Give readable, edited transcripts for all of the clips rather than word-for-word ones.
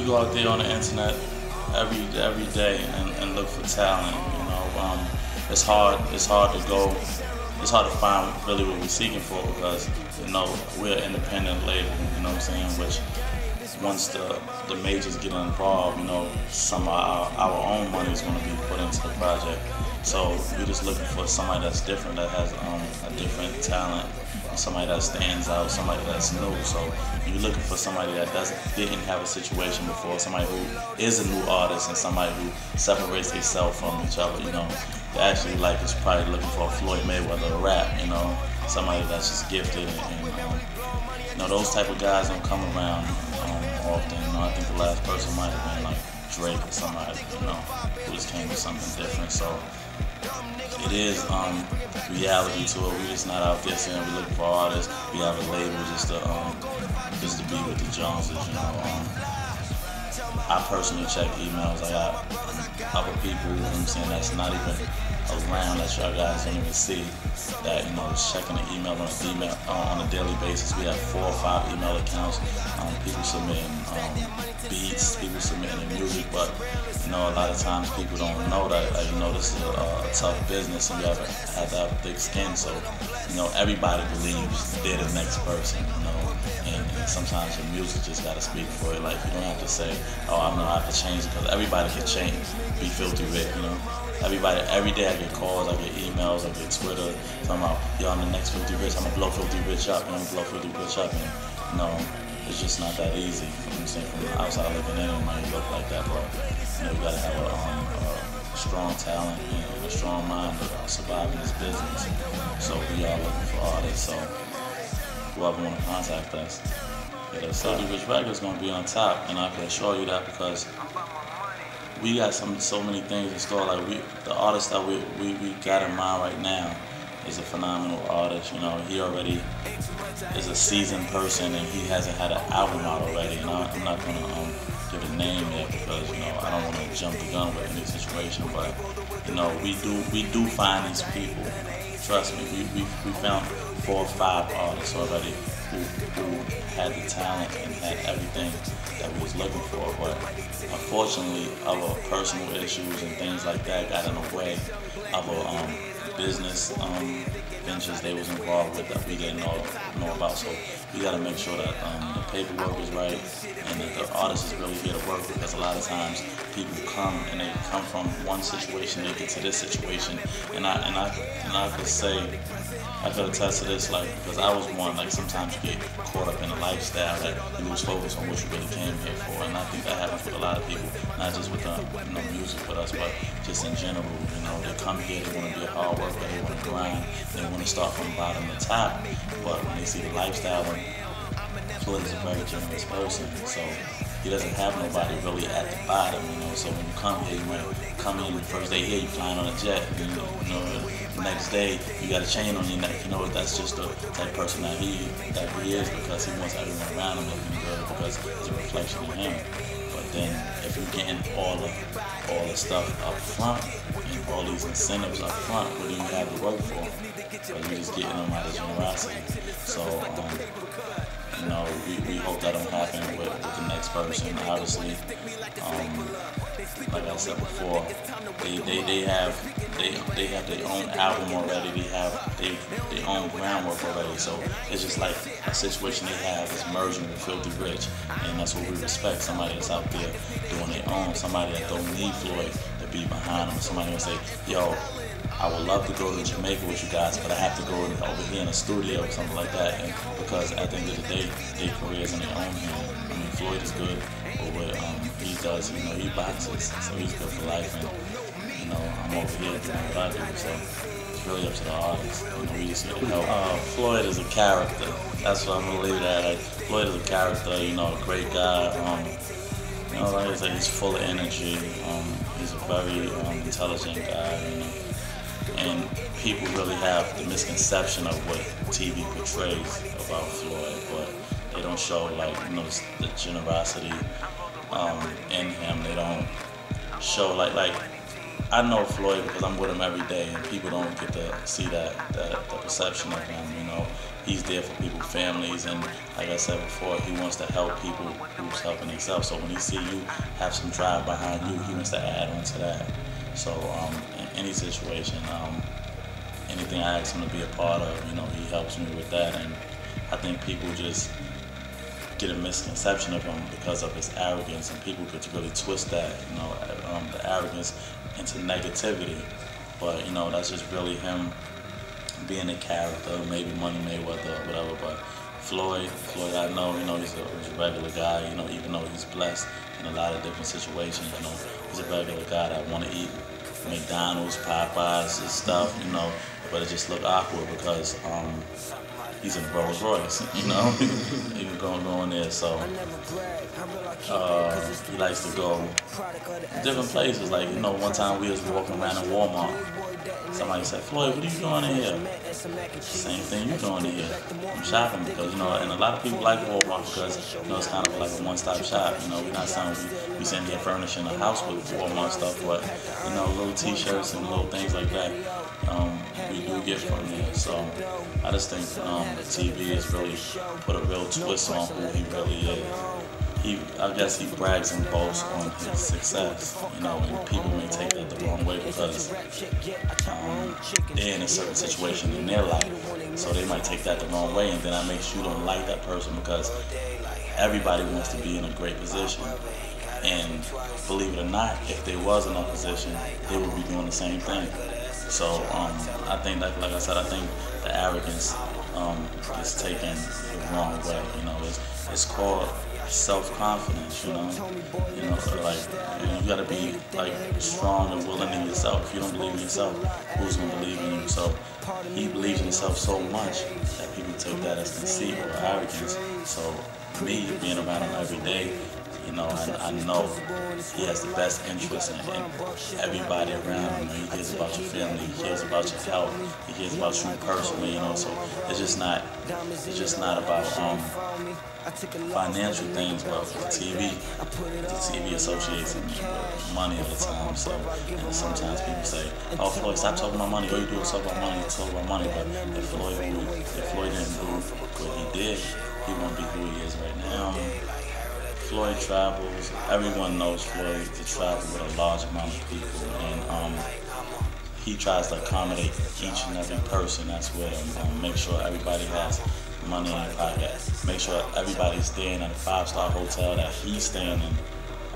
go out there on the internet every day and look for talent. It's hard. It's hard to go. It's hard to find really what we're seeking for because we're an independent label. You know what I'm saying? Which once the majors get involved, some of our own money is going to be put into the project. So we're just looking for somebody that's different, that has a different talent, somebody that stands out, somebody that's new. So you're looking for somebody that didn't have a situation before, somebody who is a new artist and somebody who separates themselves from each other. They actually is probably looking for a Floyd Mayweather rap. Somebody that's just gifted and those type of guys don't come around often. I think the last person might have been like Drake or somebody, who just came with something different. So it is reality to it. We're just not out there saying we're looking for artists. We have a label just to be with the Joneses. I personally check emails. I got other people, that's not even around that y'all guys don't even see that, checking the email on a daily basis. We have 4 or 5 email accounts. People submitting beats, people submitting the music, but a lot of times people don't know that this is a tough business and you have to have thick skin. So everybody believes they're the next person, and sometimes your music just gotta speak for it. You don't have to say, oh, I'm gonna have to change it, because everybody can change. Be Philthy Rich, Everybody, every day I get calls, I get emails, I get Twitter talking about, yo, I'm the next Philthy Rich, I'm gonna blow Philthy Rich up, and I'm gonna blow Philthy Rich up, and it's just not that easy. From the outside looking in, it might look like that, but you gotta have a strong talent and a strong mind to survive in this business. So we are looking for artists. So whoever want to contact us, Philthy Rich Records is gonna be on top, and I can assure you that because we got so many things in store. The artist that we got in mind right now is a phenomenal artist. He already is a seasoned person, and he hasn't had an album out already. And I'm not gonna give a name yet because I don't want to jump the gun with any situation. But we do find these people. Trust me, we found 4 or 5 artists already who had the talent and had everything that we was looking for, but unfortunately our personal issues and things like that got in the way of a business ventures they was involved with that we didn't know about. So we got to make sure that the paperwork is right and that the artist is really here to work, because a lot of times people come and they come from one situation, they get to this situation, and I could say, I could attest to this, because I was one, sometimes you get caught up in a lifestyle that you lose focus on what you really came here for, and I think that happens with a lot of people, not just with music with us, but just in general. They come here, they want to be a hard worker, they want to grind, they want to start from the bottom to top, but when they see the lifestyle, and Floyd is a very generous person, so he doesn't have nobody really at the bottom, so when you come here, you might come in the first day here, you're flying on a jet, the next day you got a chain on your neck. That's just the type of person that he is, because he wants everyone around him looking good, because it's a reflection of him. But then if you're getting all the stuff up front and all these incentives up front, what do you have to work for? Because you're just getting them out of generosity. So we hope that don't happen with the next person. Obviously, like I said before, they have their own album already. They have their own groundwork already. So it's just like a situation they have is merging with Philthy Rich, and that's what we respect. Somebody that's out there doing their own. Somebody that don't need Floyd to be behind them. Somebody will say, yo, I would love to go to Jamaica with you guys, but I have to go over here in a studio or something like that. And because at the end of the day, their careers in their own hand. Floyd is good for what he does. He boxes, so he's good for life. And I'm over here doing what I do. So it's really up to the artist. We just get to help. Floyd is a character. That's what I'm gonna leave it at. Floyd is a character. A great guy. Like I said, he's full of energy. He's a very intelligent guy. And people really have the misconception of what TV portrays about Floyd, but they don't show the generosity in him. They don't show I know Floyd because I'm with him every day, and people don't get to see the perception of him. he's there for people's families, and like I said before, he wants to help people who's helping themselves. So when he see you have some drive behind you, he wants to add on to that. So in any situation, anything I ask him to be a part of, he helps me with that. And I think people just get a misconception of him because of his arrogance, and people could really twist that, the arrogance into negativity. But that's just really him being a character, maybe Money Mayweather or whatever. But Floyd, I know, he's a regular guy. Even though he's blessed in a lot of different situations, he's a regular guy that want to eat McDonald's, Popeyes, and stuff, but it just look awkward because he's in a Rolls Royce, he can go in there. So he likes to go different places. Like, one time we was walking around in Walmart. Somebody said, "Floyd, what are you doing in here?" Same thing you doing in here. I'm shopping because, and a lot of people like Walmart because, it's kind of like a one-stop shop. We're not saying we sitting here furnishing a house with Walmart stuff, but, little t-shirts and little things like that, we do get from there. So I just think the TV has really put a real twist on who he really is. I guess he brags and boasts on his success, and people may take that the wrong way because they're in a certain situation in their life, so they might take that the wrong way, and then that makes you don't like that person because everybody wants to be in a great position. And believe it or not, if they was in a position, they would be doing the same thing. So I think, like I said, I think the arrogance is taken the wrong way. It's called self-confidence. Like you gotta be like strong and willing in yourself. If you don't believe in yourself, who's gonna believe in you? So he believes in himself so much that people take that as conceit or arrogance. So me being around him every day, I know he has the best interest in everybody around him. He cares about your family, he cares about your health, he cares about you personally, So it's just not about financial things, but the TV associates him with money all the time. So and sometimes people say, "Oh, Floyd, stop talking about money. All you do is talk about money, talk about money." But if Floyd didn't do what he did, he won't be who he is right now. Floyd travels. Everyone knows Floyd to travel with a large amount of people, and he tries to accommodate each and every person that's with him. Make sure everybody has money in their pocket. Make sure everybody's staying at a 5-star hotel that he's staying in,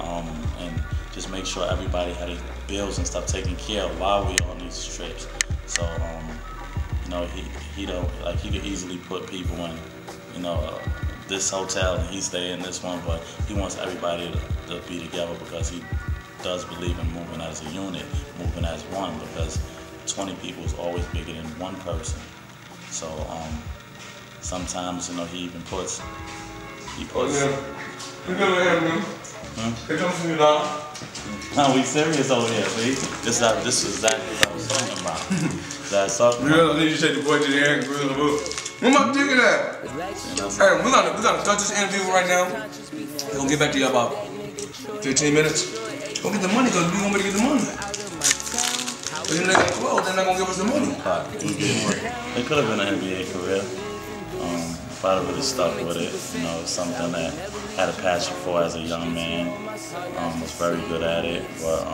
and just make sure everybody had their bills and stuff taken care of while we're on these trips. So he could easily put people in, this hotel and he stay in this one, but he wants everybody to be together because he does believe in moving as a unit, moving as one, because 20 people is always bigger than one person. So sometimes he even puts. Hey, come to me, dog. No, we serious over here, see? This is exactly what I was talking about. Real, I need you to take the boy to the air and grill him up. Where my ticket at? Hey, we're gonna start this interview right now. We're gonna get back to you about 15 minutes. Go get the money, because we want to get the money. But then they're gonna close, they're not gonna give us the money. It could have been an NBA career. If I'd have really stuck with it, it's something that I had a passion for as a young man. Was very good at it, but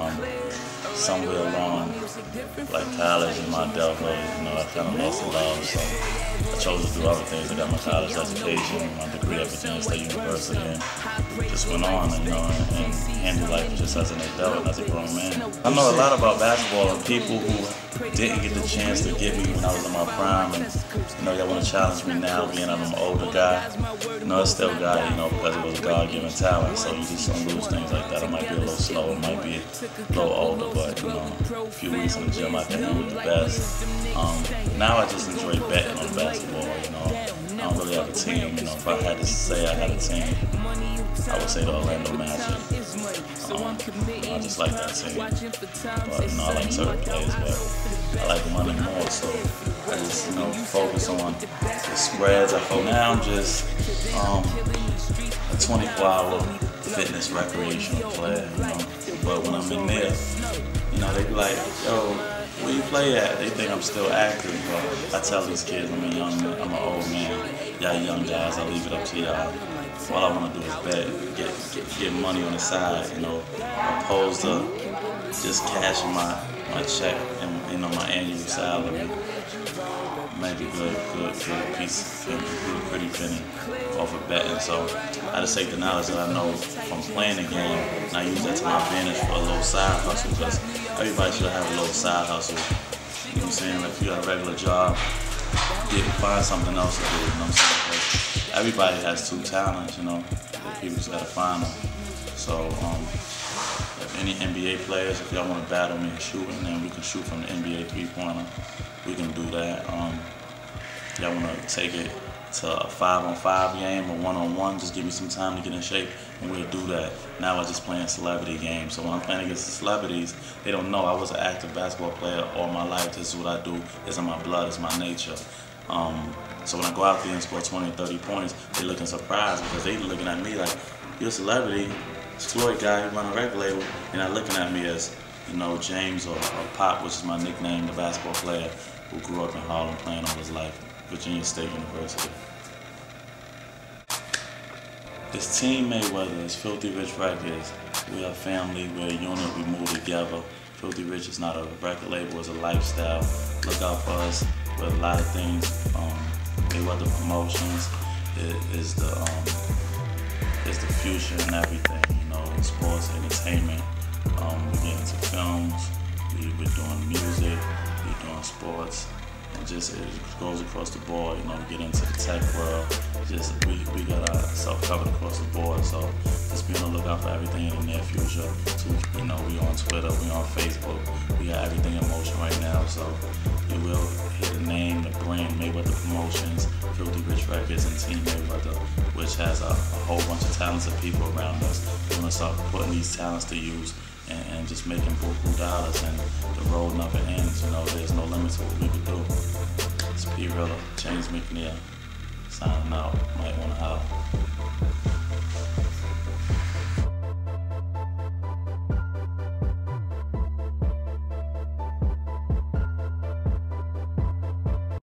somewhere along, like college and my adulthood, I kind of lost the love. So I chose to do other things. I got my college education, my degree at Virginia State University, and just went on, and handled life just as an adult and as a grown man. I know a lot about basketball and people who didn't get the chance to get me when I was in my prime, and y'all want to challenge me now, being I'm an older guy. I still got it, because it was a God-given talent. So you just don't lose things like that. I might be a little slow, it might be a little older, but a few weeks in the gym, I can be with the best. Now I just enjoy betting on basketball. I don't really have a team. If I had to say I had a team, I would say the Orlando Magic. I just like that team. But I like certain players, but I like money more. So I just focus on the spreads. Now I'm just a 24-hour fitness recreational player. But when I'm in there, they be like, "Yo, where you play at? They think I'm still active, but I tell these kids I'm a young man, I'm an old man. Y'all young guys, I leave it up to y'all. All I want to do is bet, get money on the side, you know, opposed to just cashing my check and, you know, my annual salary. Maybe good piece, pretty penny off of betting. So I just take the knowledge that I know from playing the game, and I use that to my advantage for a little side hustle, because everybody should have a little side hustle. You know what I'm saying? Like, if you got a regular job, find something else to do, you know what I'm saying? Like, everybody has two talents, you know, people just gotta find them. So if any NBA players, if y'all want to battle me in shooting, then we can shoot from the NBA three-pointer. We can do that. Y'all want to take it to a 5-on-5 game or 1-on-1, just give me some time to get in shape, and we'll do that. Now I'm just playing celebrity games. So when I'm playing against the celebrities, they don't know I was an active basketball player all my life. This is what I do. It's in my blood. It's my nature. So when I go out there and score 20 or 30 points, they're looking surprised, because they looking at me like, you're a celebrity. It's Floyd guy who run a record label, and not looking at me as, you know, James or Pop, which is my nickname, the basketball player who grew up in Harlem playing all his life, Virginia State University. It's Team Mayweather, it's Philthy Rich Records. We are family, we're a unit, we move together. Philthy Rich is not a record label, it's a lifestyle. Look out for us with a lot of things. Mayweather Promotions is the future and everything, you know, in sports, entertainment. We get into films, we're doing music, we're doing sports, and just it goes across the board. You know, we get into the tech world. Just we got ourselves covered across the board. So just be on the lookout for everything in the near future. So, you know, we on Twitter, we on Facebook, we got everything in motion right now. So you will hear the name, the brand, Mayweather Promotions, Philthy Rich Records, and Team Mayweather, which has a whole bunch of talented people around us. We want to start putting these talents to use and just making buku dollars, and the road never ends. You know, there's no limit to what we could do. It's P-Reala, James McNeil, signing out. Might want to holler.